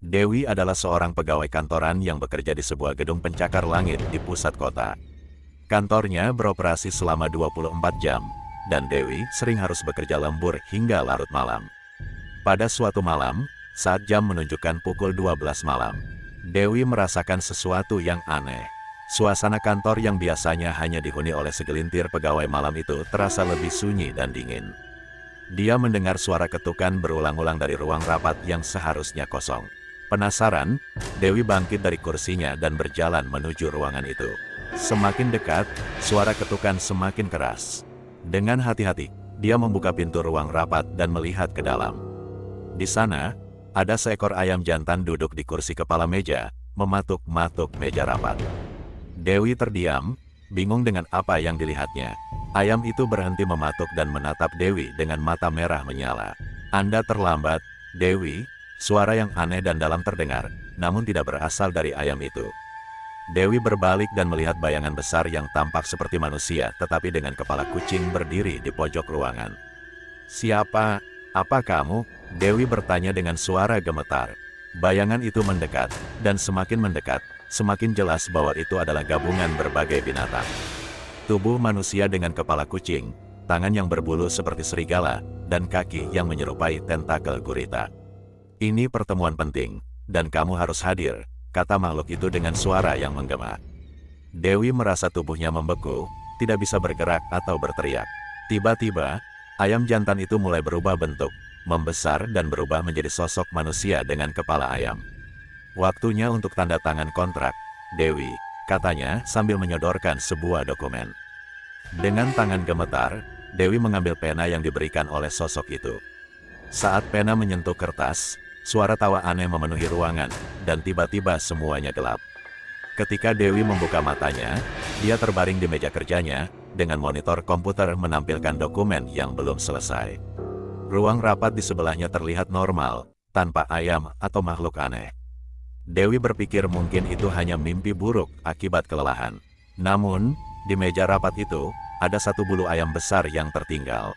Dewi adalah seorang pegawai kantoran yang bekerja di sebuah gedung pencakar langit di pusat kota. Kantornya beroperasi selama 24 jam, dan Dewi sering harus bekerja lembur hingga larut malam. Pada suatu malam, saat jam menunjukkan pukul 12 malam, Dewi merasakan sesuatu yang aneh. Suasana kantor yang biasanya hanya dihuni oleh segelintir pegawai malam itu terasa lebih sunyi dan dingin. Dia mendengar suara ketukan berulang-ulang dari ruang rapat yang seharusnya kosong. Penasaran, Dewi bangkit dari kursinya dan berjalan menuju ruangan itu. Semakin dekat, suara ketukan semakin keras. Dengan hati-hati, dia membuka pintu ruang rapat dan melihat ke dalam. Di sana, ada seekor ayam jantan duduk di kursi kepala meja, mematuk-matuk meja rapat. Dewi terdiam, bingung dengan apa yang dilihatnya. Ayam itu berhenti mematuk dan menatap Dewi dengan mata merah menyala. "Anda terlambat, Dewi." Suara yang aneh dan dalam terdengar, namun tidak berasal dari ayam itu. Dewi berbalik dan melihat bayangan besar yang tampak seperti manusia tetapi dengan kepala kucing berdiri di pojok ruangan. "Siapa? Apa kamu?" Dewi bertanya dengan suara gemetar. Bayangan itu mendekat, dan semakin mendekat, semakin jelas bahwa itu adalah gabungan berbagai binatang. Tubuh manusia dengan kepala kucing, tangan yang berbulu seperti serigala, dan kaki yang menyerupai tentakel gurita. "Ini pertemuan penting, dan kamu harus hadir," kata makhluk itu dengan suara yang menggema. Dewi merasa tubuhnya membeku, tidak bisa bergerak atau berteriak. Tiba-tiba, ayam jantan itu mulai berubah bentuk, membesar dan berubah menjadi sosok manusia dengan kepala ayam. "Waktunya untuk tanda tangan kontrak, Dewi," katanya sambil menyodorkan sebuah dokumen. Dengan tangan gemetar, Dewi mengambil pena yang diberikan oleh sosok itu. Saat pena menyentuh kertas, suara tawa aneh memenuhi ruangan, dan tiba-tiba semuanya gelap. Ketika Dewi membuka matanya, dia terbaring di meja kerjanya, dengan monitor komputer menampilkan dokumen yang belum selesai. Ruang rapat di sebelahnya terlihat normal, tanpa ayam atau makhluk aneh. Dewi berpikir mungkin itu hanya mimpi buruk akibat kelelahan. Namun, di meja rapat itu, ada satu bulu ayam besar yang tertinggal.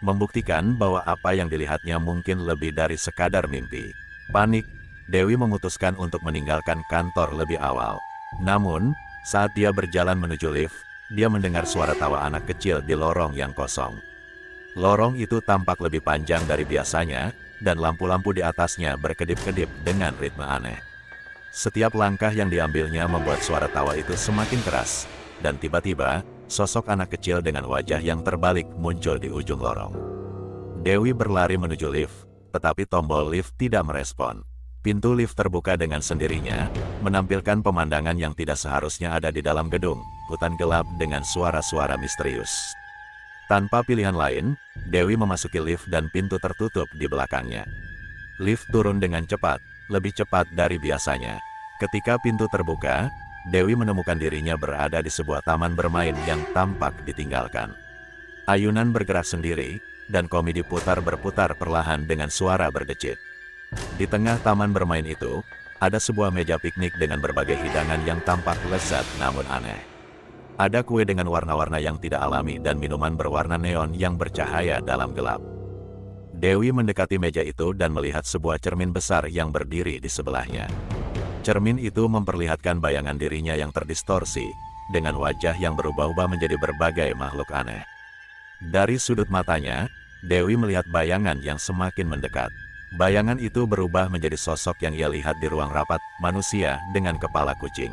Membuktikan bahwa apa yang dilihatnya mungkin lebih dari sekadar mimpi. Panik, Dewi memutuskan untuk meninggalkan kantor lebih awal. Namun, saat dia berjalan menuju lift, dia mendengar suara tawa anak kecil di lorong yang kosong. Lorong itu tampak lebih panjang dari biasanya, dan lampu-lampu di atasnya berkedip-kedip dengan ritme aneh. Setiap langkah yang diambilnya membuat suara tawa itu semakin keras, dan tiba-tiba, sosok anak kecil dengan wajah yang terbalik muncul di ujung lorong. Dewi berlari menuju lift, tetapi tombol lift tidak merespon. Pintu lift terbuka dengan sendirinya, menampilkan pemandangan yang tidak seharusnya ada di dalam gedung, hutan gelap dengan suara-suara misterius. Tanpa pilihan lain, Dewi memasuki lift dan pintu tertutup di belakangnya. Lift turun dengan cepat, lebih cepat dari biasanya. Ketika pintu terbuka, Dewi menemukan dirinya berada di sebuah taman bermain yang tampak ditinggalkan. Ayunan bergerak sendiri, dan komedi putar berputar perlahan dengan suara berdecit. Di tengah taman bermain itu, ada sebuah meja piknik dengan berbagai hidangan yang tampak lezat namun aneh. Ada kue dengan warna-warna yang tidak alami dan minuman berwarna neon yang bercahaya dalam gelap. Dewi mendekati meja itu dan melihat sebuah cermin besar yang berdiri di sebelahnya. Cermin itu memperlihatkan bayangan dirinya yang terdistorsi, dengan wajah yang berubah-ubah menjadi berbagai makhluk aneh. Dari sudut matanya, Dewi melihat bayangan yang semakin mendekat. Bayangan itu berubah menjadi sosok yang ia lihat di ruang rapat, manusia dengan kepala kucing.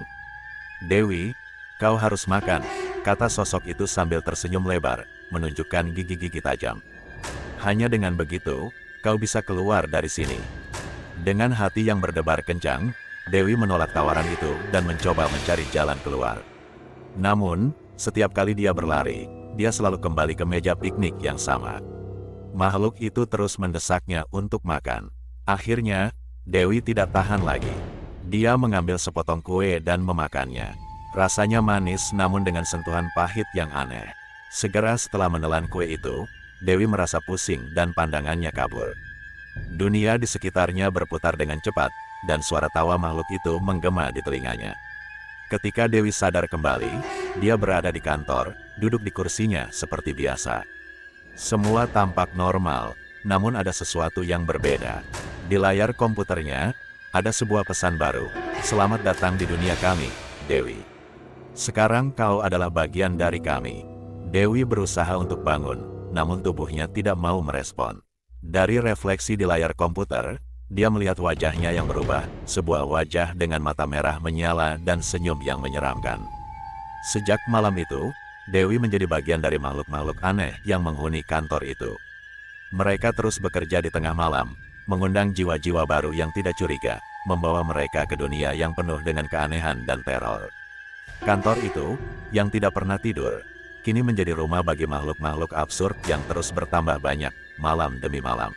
"Dewi, kau harus makan," kata sosok itu sambil tersenyum lebar, menunjukkan gigi-gigi tajam. "Hanya dengan begitu, kau bisa keluar dari sini." Dengan hati yang berdebar kencang, Dewi menolak tawaran itu dan mencoba mencari jalan keluar. Namun, setiap kali dia berlari, dia selalu kembali ke meja piknik yang sama. Makhluk itu terus mendesaknya untuk makan. Akhirnya, Dewi tidak tahan lagi. Dia mengambil sepotong kue dan memakannya. Rasanya manis namun dengan sentuhan pahit yang aneh. Segera setelah menelan kue itu, Dewi merasa pusing dan pandangannya kabur. Dunia di sekitarnya berputar dengan cepat, dan suara tawa makhluk itu menggema di telinganya. Ketika Dewi sadar kembali, dia berada di kantor, duduk di kursinya seperti biasa. Semua tampak normal, namun ada sesuatu yang berbeda. Di layar komputernya, Ada sebuah pesan baru. Selamat datang di dunia kami, Dewi. Sekarang kau adalah bagian dari kami. Dewi berusaha untuk bangun, namun tubuhnya tidak mau merespon. Dari refleksi di layar komputer, dia melihat wajahnya yang berubah, sebuah wajah dengan mata merah menyala dan senyum yang menyeramkan. Sejak malam itu, Dewi menjadi bagian dari makhluk-makhluk aneh yang menghuni kantor itu. Mereka terus bekerja di tengah malam, mengundang jiwa-jiwa baru yang tidak curiga, membawa mereka ke dunia yang penuh dengan keanehan dan teror. Kantor itu, yang tidak pernah tidur, kini menjadi rumah bagi makhluk-makhluk absurd yang terus bertambah banyak, malam demi malam.